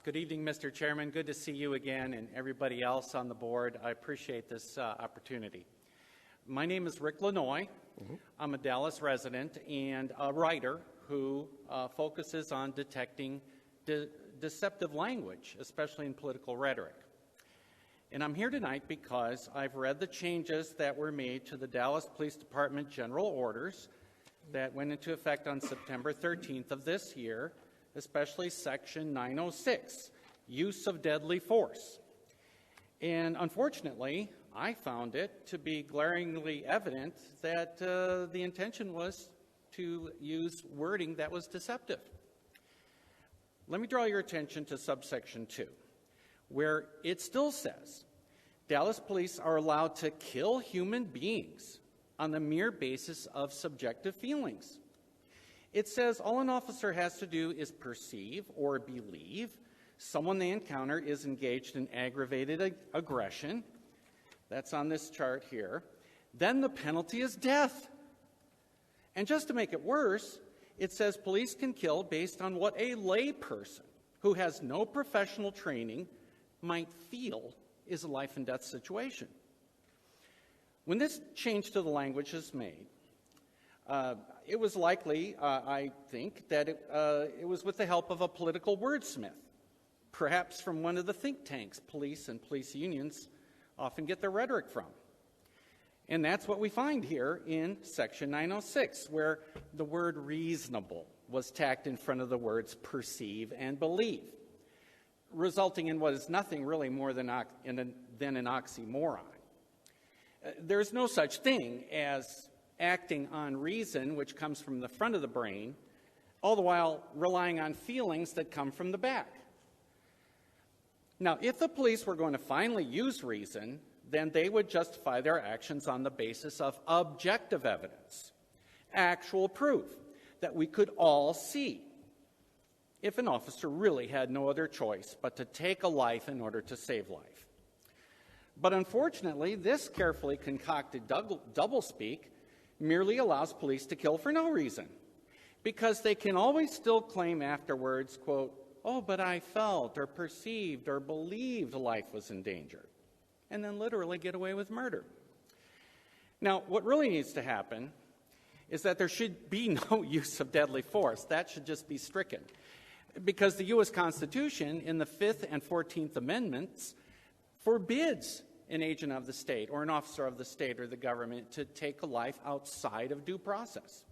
Good evening, Mr. Chairman. Good to see you again and everybody else on the board. I appreciate this opportunity. My name is Rick Lannoye. I'm a Dallas resident and a writer who focuses on detecting deceptive language, especially in political rhetoric. And I'm here tonight because I've read the changes that were made to the Dallas Police Department General Orders that went into effect on September 13th of this year, especially Section 906, Use of Deadly Force. And unfortunately, I found it to be glaringly evident that the intention was to use wording that was deceptive. Let me draw your attention to subsection 2, where it still says, Dallas police are allowed to kill human beings on the mere basis of subjective feelings. It says all an officer has to do is perceive or believe someone they encounter is engaged in aggravated aggression. That's on this chart here. Then the penalty is death. And just to make it worse, it says police can kill based on what a lay person who has no professional training might feel is a life and death situation. When this change to the language is made, it was likely, I think, that it was with the help of a political wordsmith, perhaps from one of the think tanks police and police unions often get their rhetoric from. And that's what we find here in Section 906, where the word reasonable was tacked in front of the words perceive and believe, resulting in what is nothing really more than an oxymoron. There's no such thing as acting on reason, which comes from the front of the brain, all the while relying on feelings that come from the back. Now, if the police were going to finally use reason, then they would justify their actions on the basis of objective evidence, actual proof that we could all see, if an officer really had no other choice but to take a life in order to save life. But unfortunately, this carefully concocted doublespeak merely allows police to kill for no reason, because they can always still claim afterwards, quote, oh, but I felt or perceived or believed life was in danger, and then literally get away with murder. Now, what really needs to happen is that there should be no use of deadly force. That should just be stricken, because the U.S. Constitution in the 5th and 14th Amendments forbids an agent of the state or an officer of the state or the government to take a life outside of due process.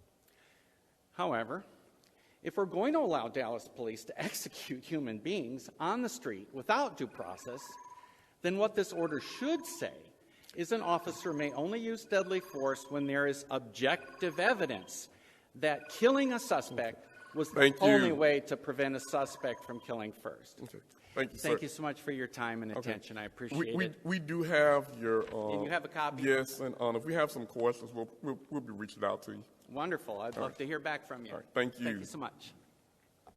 However, if we're going to allow Dallas police to execute human beings on the street without due process, then what this order should say is an officer may only use deadly force when there is objective evidence that killing a suspect was the only way to prevent a suspect from killing first. Okay. Thank you, sir. Thank you so much for your time and attention. I appreciate it. We do have your... and you have a copy? Yes, and if we have some questions, we'll be reaching out to you. Wonderful. I'd love to hear back from you. All right. Thank you. Thank you so much.